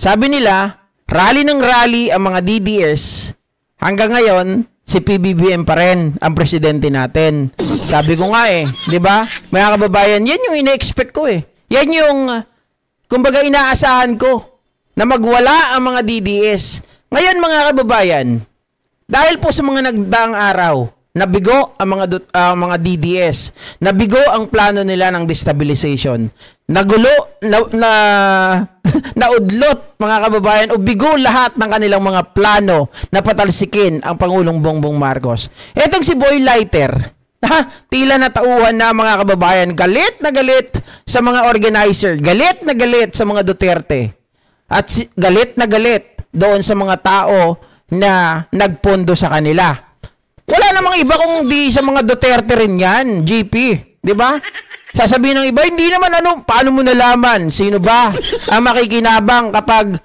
Sabi nila, rally ng rally ang mga DDS. Hanggang ngayon, si PBBM pa rin ang presidente natin. Sabi ko nga di ba? Mga kababayan, yan yung ina-expect ko Yan yung, kumbaga inaasahan ko na magwala ang mga DDS. Ngayon mga kababayan, dahil po sa mga nagdaang araw, nabigo ang mga DDS, nabigo ang plano nila ng destabilization, nagulo, naudlot mga kababayan, o bigo lahat ng kanilang mga plano na patalsikin ang Pangulong Bongbong Marcos. Etong si Boy Lighter, tila natauhan na mga kababayan, galit na galit sa mga organizer, galit na galit sa mga Duterte, at galit na galit doon sa mga tao na nagpondo sa kanila. Wala namang iba kung di sa mga Duterte rin yan, GP. Di ba? Sasabihin ng iba, hindi naman paano mo nalaman? Sino ba ang makikinabang kapag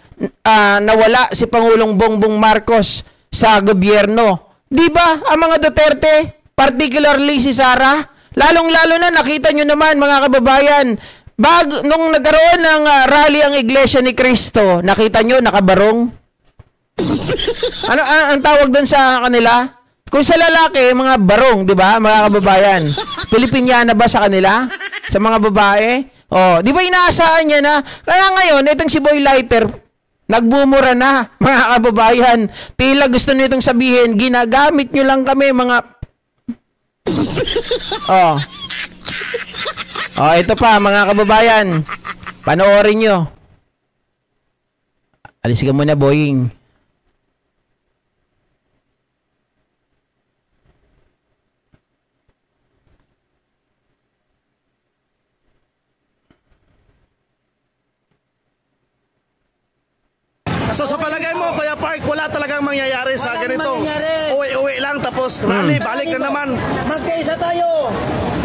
nawala si Pangulong Bongbong Marcos sa gobyerno? Di ba? Ang mga Duterte, particularly si Sara, lalong-lalo na nakita nyo naman mga kababayan, nung nagkaroon ng rally ang Iglesia ni Cristo, nakita nyo nakabarong? Ano ang tawag doon sa kanila? Kung sa lalaki, mga barong, di ba? Mga kababayan. Pilipinyana ba sa kanila? Sa mga babae? Di ba inaasahan niya na? Kaya ngayon, itong si Boy Lighter, nagbumura na, mga kababayan. Tila gusto nitong sabihin, ginagamit nyo lang kami, mga... ito pa, mga kababayan. Panoorin nyo. Alis ka muna, Boying. So sa palagay mo, Kuya Park, wala talagang mangyayari sa ganito. Uwi-uwi lang tapos rally, balik na naman. Magkaisa tayo,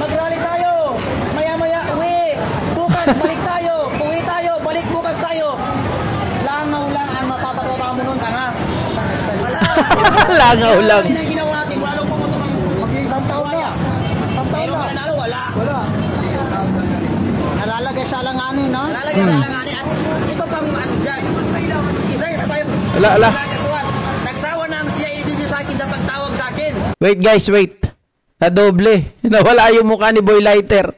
mag-rally tayo, maya-maya uwi, bukas balik tayo, uwi tayo, balik bukas tayo. Langaw lang ang mapapagawa mo nun, tanga. Langaw lang. Ang ginawa natin, wala nang pumunta mag-isang taon na. Pero mananalo, wala. Nalalagay sa alanganin, no? Nalalagay sa alanganin. At ito pang ano dyan. Ala. Nagsawa na ang CIDG sa akin sa pagtawag sa akin. Wait guys, wait. Nadoble. Nawala yung mukha ni Boy Lighter.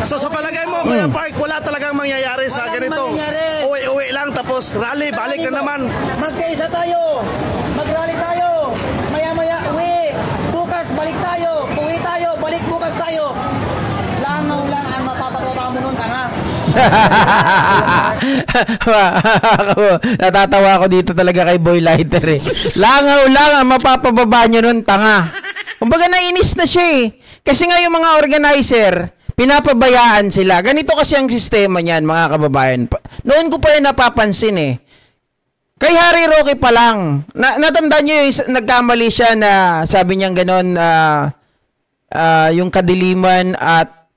So sa palagay mo, Kuya Park, wala talagang mangyayari sa ganito. Uwi-uwi lang tapos rally, balik na naman. Magkaisa tayo, mag-rally tayo, maya-maya uwi, bukas balik tayo, uwi tayo, balik bukas tayo. Langaw lang ang mapapagawa mo nun, tanga. Natatawa ako dito talaga kay Boy Lighter Langaw lang ang mapapababa nyo nun, tanga. Kumbaga nainis na siya Kasi nga yung mga organizer, pinapabayaan sila. Ganito kasi ang sistema niyan, mga kababayan. Noon ko pa yung napapansin Kay Harry Roque pa lang. Natandaan nyo yung nagkamali siya na sabi niyang ganon, yung kadiliman at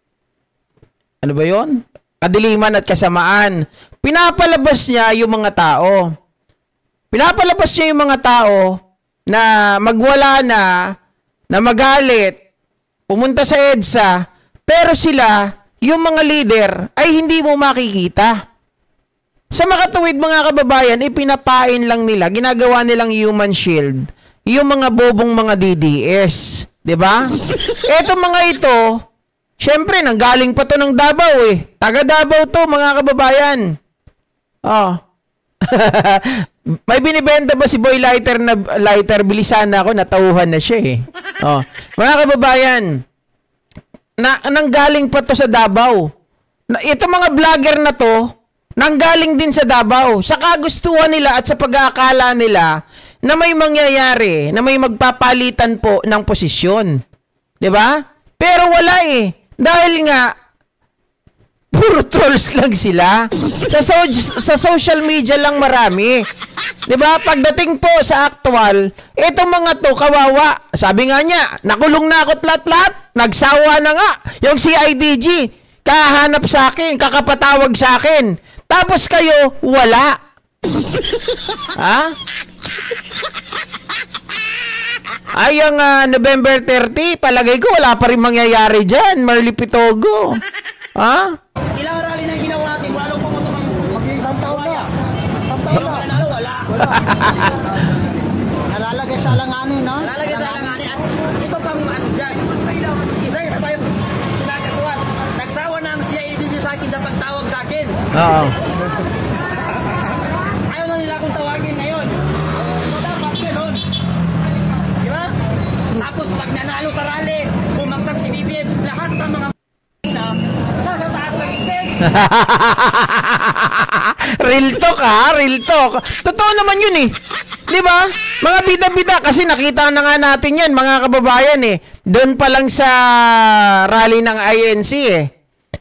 ano ba yun? Kadiliman at kasamaan. Pinapalabas niya yung mga tao. Pinapalabas niya yung mga tao na magwala na magalit, pumunta sa EDSA, pero sila, yung mga leader, ay hindi mo makikita. Sa makatuwid mga kababayan, ipinapain lang nila, ginagawa nilang human shield, yung mga bobong mga DDS. Diba? Eto mga ito, syempre, nanggaling pa to ng Davao Taga Davao to, mga kababayan. May binibenta ba si Boy Lighter na lighter? Bilisan na ako, natauhan na siya Mga kababayan, nanggaling pa to sa Davao. Ito mga vlogger na to, nanggaling din sa Davao. Sa kagustuhan nila at sa pag-aakala nila na may mangyayari, na may magpapalitan po ng posisyon. Diba? Pero wala Dahil nga, puro trolls lang sila. Sa social media lang marami. Diba? Pagdating po sa actual, itong mga to, kawawa. Sabi nga niya, nakulong na ako't lahat-lahat. Nagsawa na nga. Yung CIDG, kahanap sa akin, kakapatawag sa akin. Tapos kayo, wala. Ha? Ay, ang November 30, palagay ko wala pa rin mangyayari dyan, Marley Pitogo. Ha? Ilang rally na ginawa natin, wala nang pumunta kang Mag-isang taon na. Isang taon na. nanalo, wala. Nalalagay sa alanganin, no? Lalagay sa alanganin at ito pang ano dyan. Isa tayo sinakasuhan. Nagsawa na ang CIDG sa akin sa pagtawag sa akin. Oo. Ayaw na nila akong tawagin ngayon. So dapat ganun. Di ba? Tapos pag nanalo sa rally, bumagsak si BBM, lahat ng mga na nasa taas ng stage. Real talk ha, real talk. Totoo naman yun eh. Di ba? Mga bida-bida kasi nakita na nga natin yan mga kababayan eh. Doon pa lang sa rally ng INC eh.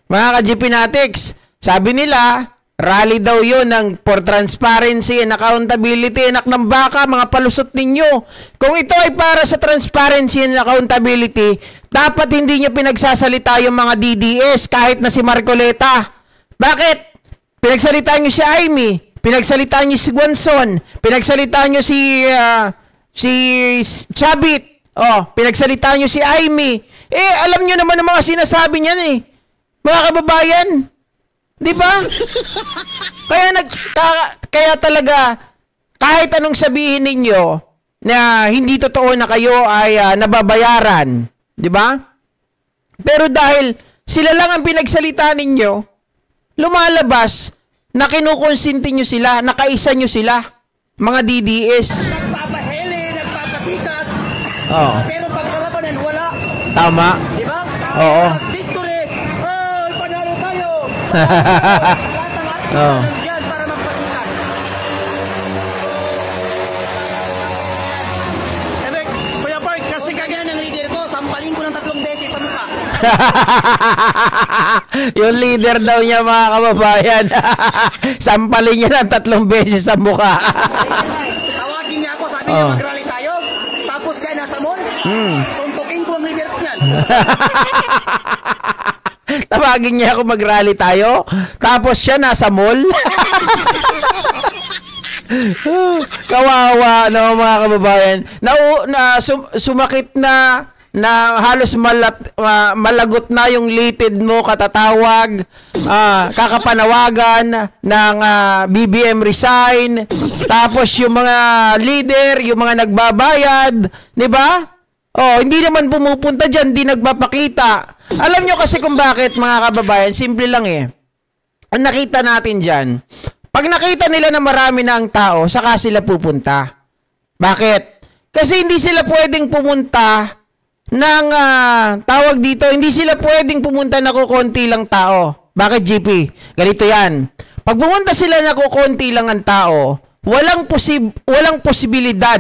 Mga ka-GP Natics, sabi nila, rally daw yun ng for transparency and accountability. Anak ng baka, mga palusot ninyo. Kung ito ay para sa transparency and accountability, dapat hindi nyo pinagsasalita yung mga DDS kahit na si Marcoleta. Bakit? Pinagsalita nyo si Amy, pinagsalita nyo si Guanzon, pinagsalita nyo si Chabit, pinagsalita nyo si Amy. Alam nyo naman ang mga sinasabi niyan eh. Mga kababayan, di ba? Kaya talaga, kahit anong sabihin ninyo na hindi totoo na kayo ay nababayaran, di ba? Pero dahil sila lang ang pinagsalita ninyo, lumalabas na kinukonsinti nyo sila, nakaisa nyo sila, mga DDS. Nagpapahele, nagpapasikat. Pero pagsalabanan, wala. Tama. Di ba? Oo. Victory! Oh, panalo tayo! Oo. Nandyan para magpasikat. Hindi, Kuya Park, kasi Kagaya ng leader ko, sampalin ko ng 3 beses sa mukha. Yung leader daw niya mga kababayan. Sampalin niya ng 3 beses sa mukha. Tawagin niya ako, sabi niya mag-rally tayo. Tapos siya nasa mall. Suntukin ko ang leader ko yan. Tawagin niya ako mag-rally tayo. Tapos siya nasa mall. Kawawa no mga kababayan. Sumakit na halos malagot na yung litid mo, katatawag, kakapanawagan ng BBM resign, tapos yung mga leader, yung mga nagbabayad, di ba? Hindi naman pumupunta dyan, di nagpapakita. Alam nyo kasi kung bakit mga kababayan, simple lang eh. Ang nakita natin dyan, pag nakita nila na marami na ang tao, saka sila pupunta. Bakit? Kasi hindi sila pwedeng pumunta ng tawag dito, hindi sila pwedeng pumunta na kukunti lang tao. Bakit, GP? Ganito yan. Pag pumunta sila na kukunti lang ang tao, walang posibilidad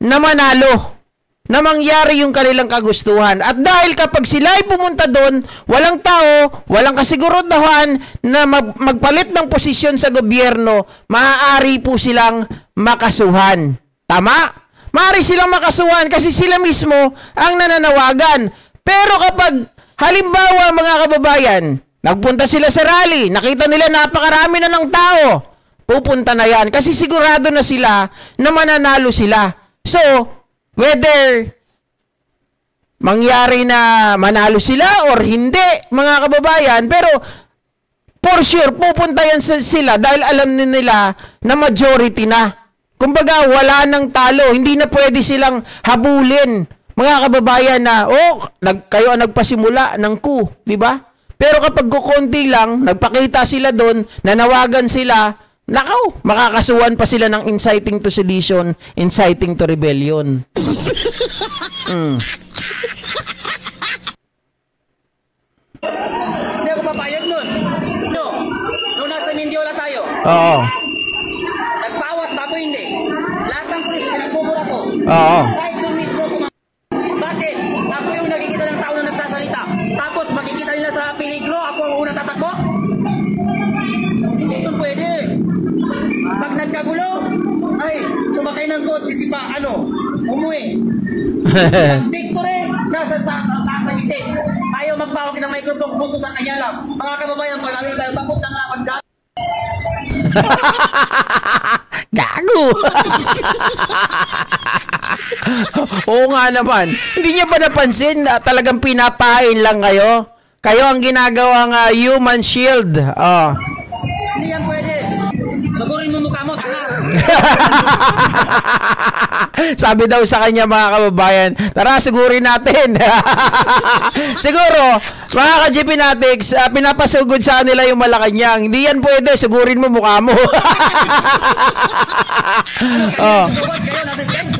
na manalo, na mangyari yung kanilang kagustuhan. At dahil kapag sila ay pumunta doon, walang tao, walang kasigurudahan na magpalit ng posisyon sa gobyerno, maaari po silang makasuhan. Tama? Maaari silang makasuhan kasi sila mismo ang nananawagan. Pero kapag, halimbawa mga kababayan, nagpunta sila sa rally, nakita nila napakarami na ng tao, pupunta na yan kasi sigurado na sila na mananalo sila. So, whether mangyari na manalo sila or hindi, mga kababayan, pero for sure, pupunta yan sila dahil alam nila na majority na. Kumbaga, wala nang talo. Hindi na pwede silang habulin. Mga kababayan na, kayo ang nagpasimula ng coup, di ba? Pero kapag kukunti lang, nagpakita sila doon, nanawagan sila, nakaw, makakasuhan pa sila ng inciting to sedition, inciting to rebellion. Hindi ako papayag nun. Nung nasa Mindiola tayo. Oo. Nagpawat bago hindi. Lahat ng press, nagpupura ko. Oo. Kahit doon mismo bakit? Ako yung nakikita ng tao na nagsasalita. Tapos makikita nila sa peligro, ako ang unang tatakbo? Hindi ito pwede. Pag nagkagulo, ay, sumakay ng kotse si umuwi. Victory, nasa taas ng stage. Ayaw magpawag ng microphone, puso sa kanya lang. Mga kababayan, palalo tayo, tapos na nga ang Gago! Oo nga naman. Hindi niya ba napansin na talagang pinapain lang kayo? Kayo ang ginagawang human shield. Oh. Hindi yan pwede. Sagurin mo mukha mo. Sabi daw sa kanya mga kababayan, tara sigurin natin. Siguro, mga ka-GP Natics, pinapasugod sa kanila yung Malacanang. Hindi yan pwede, sigurin mo mukha mo. Oh. Susugod kayo, nasa stage.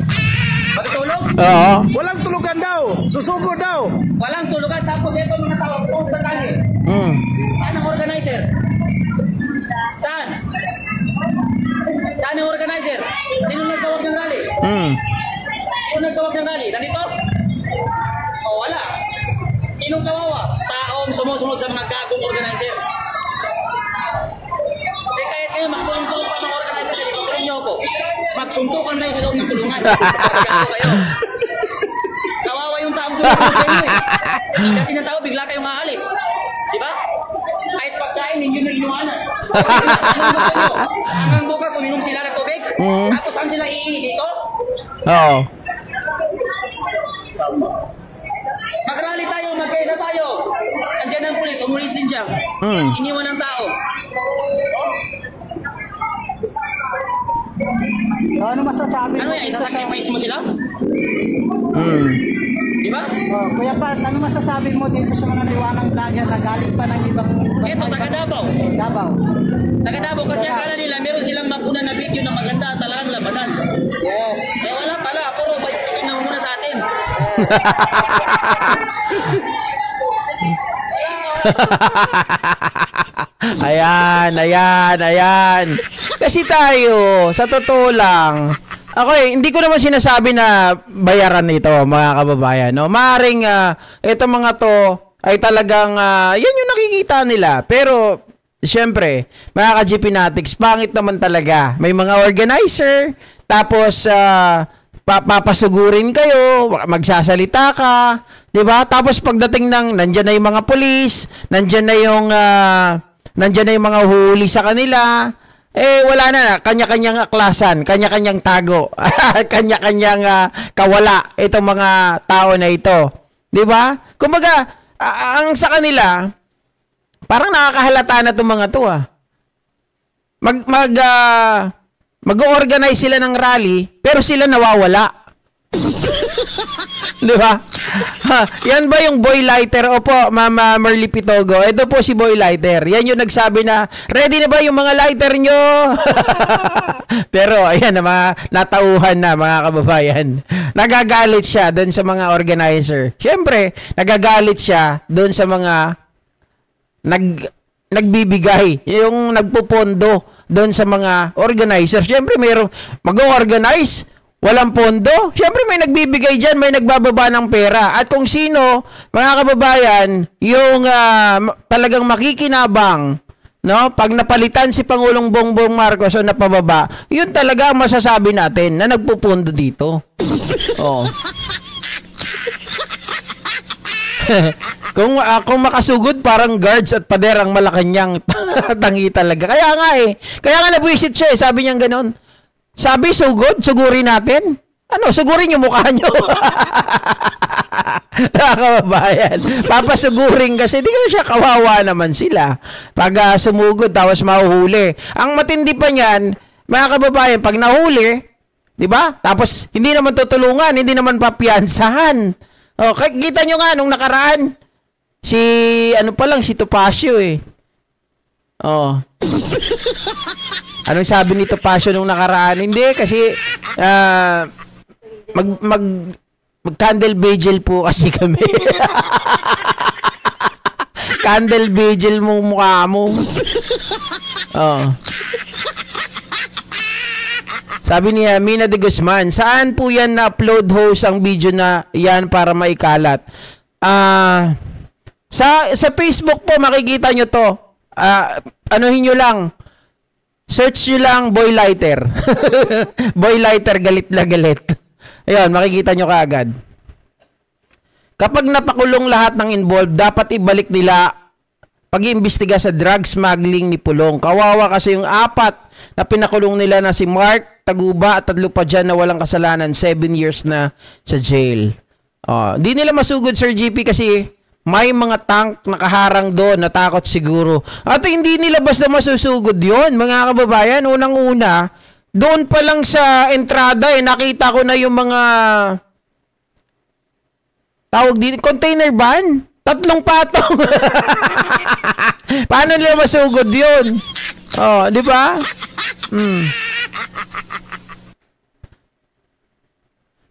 Pagtulog. Oo. Walang tulugan daw. Susugod daw. Walang tulugan. Tapos ito mga tao. Kung sa kanya. Mm. Saan ang organizer? Saan? Saan ang organizer? Sino nagtawag ng rally? Mm. Sino nagtawag ng rally? Nandito? O wala. Sinong kawawa? Taong sumusunod sa mga gagong organizer. Eh kahit kayo magtulong-tulong pa ng organizer, ipatuloy niyo ako. Magsuntukan tayo sa loob ng kulungan. Kayo. Kawawa yung taong sumusunod sa inyo eh. Dati ng tao, bigla kayong maalis. Di ba? Kahit pagkain, hindi nyo inuwanan. Hanggang bukas, uminom sila ng tubig. Tapos saan sila iini dito? Oo. Mag-rally tayo, magkaisa tayo. Andiyan ang pulis, umulis din siya. Iniwan ng tao. Ano masasabi Ano mo yan, dito sa... isasacrifice mo sila? Di ba? Oh, Kuya Bart, ano masasabi mo dito sa mga liwanang vlogger na galing pa ng ibang... Ito, taga Davao. Davao. Taga Davao kasi akala nila meron silang mapunan na video na maganda at talagang labanan. Yes. Eh wala pala, puro ba yung na muna sa atin? Ayan. Kasi tayo, sa totoo lang, ako hindi ko naman sinasabi na bayaran ito, mga kababayan. No? Maaring itong mga to ay talagang, yan yung nakikita nila. Pero, siyempre, mga ka-GP Natics, pangit naman talaga. May mga organizer, tapos, papasugurin kayo, magsasalita ka, 'di ba? Tapos pagdating ng nandiyan na yung mga pulis, nandiyan na yung mga huli sa kanila, wala na, kanya-kanyang aklasan, kanya-kanyang tago, kanya-kanyang kawala itong mga tao na ito, 'di ba? Kumbaga, ang sa kanila parang nakakahalata na itong mga 'to mag-organize sila ng rally, pero sila nawawala. Di ba? Yan ba yung Boy Lighter? Opo, Mama Merly Pitogo. Ito po si Boy Lighter. Yan yung nagsabi na, ready na ba yung mga lighter nyo? Pero, ayan na, natauhan na mga kababayan. Nagagalit siya doon sa mga organizer. Siyempre, nagagalit siya doon sa mga nagbibigay, yung nagpupondo doon sa mga organizer. Siyempre, mayroong mag-organize, walang pondo. Siyempre, may nagbibigay dyan, may nagbababa ng pera. At kung sino, mga kababayan, yung talagang makikinabang, no? Pag napalitan si Pangulong Bongbong Marcos o napababa, yun talaga ang masasabi natin na nagpupondo dito. Oh. Kung makasugod, parang guards at pader ang Malacanang. Tangi talaga. Kaya nga nabwisit siya Sabi niya gano'n. Sabi, sugurin natin. Ano, sugurin yung mukha nyo. Kababayan. Papasugurin kasi. Di ko siya, kawawa naman sila. Pag sumugod, tapos mahuhuli. Ang matindi pa niyan, mga kababayan, pag nahuli, di ba? Tapos, hindi naman tutulungan, hindi naman papiyansahan. Oh, kita nyo nga, nung nakaraan, si Topacio Oh. Anong sabi ni Topacio nung nakaraan? Hindi, kasi mag-candle vigil po kasi kami. Candle vigil mo mukha mo. Oh. Sabi niya, Mina de Guzman, saan po yan na-upload host ang video na yan para maikalat? Sa Facebook po, makikita nyo to. Anuhin nyo lang. Search nyo lang, Boy Lighter. Boy Lighter, galit na galit. Ayun, makikita nyo kaagad. Kapag napakulong lahat ng involved, dapat ibalik nila pag-iimbestiga sa drug smuggling ni Pulong. Kawawa kasi yung 4 na pinakulong nila na si Mark Taguba at 3 pa dyan na walang kasalanan, 7 years na sa jail. Di nila masugod, Sir GP, kasi may mga tank nakaharang doon, natakot siguro. At hindi nila basta masusugod yon, mga kababayan. Unang-una, doon pa lang sa entrada, nakita ko na yung mga tawag din, container van. 3 patong. Paano nila masugod yun? Oh, di ba?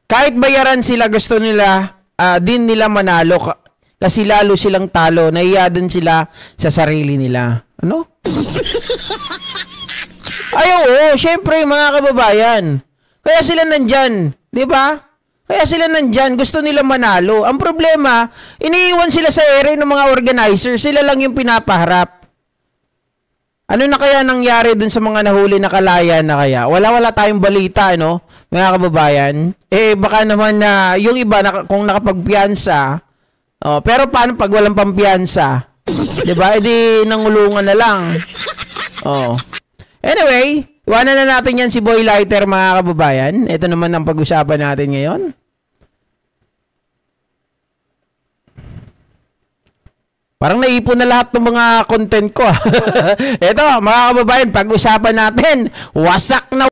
Kahit bayaran sila, gusto nila, din nila manalo. Kasi lalo silang talo, nahiya din sila sa sarili nila. Ano? Ay, oo, syempre, mga kababayan. Kaya sila nandyan, di ba? Kaya sila nandyan, gusto nila manalo. Ang problema, iniiwan sila sa ere ng mga organizer, sila lang yung pinapaharap. Ano na kaya nangyari dun sa mga nahuli na kalaya na kaya? Wala tayong balita, ano, mga kababayan. Baka naman na yung iba, kung nakapagpiyansa, pero paano pag walang pampiyansa? Diba? Nangulungan na lang. Anyway, iwanan na natin yan si Boy Lighter, mga kababayan. Ito naman ang pag-usapan natin ngayon. Parang naipon na lahat ng mga content ko. Ito, mga kababayan, pag-usapan natin, wasak na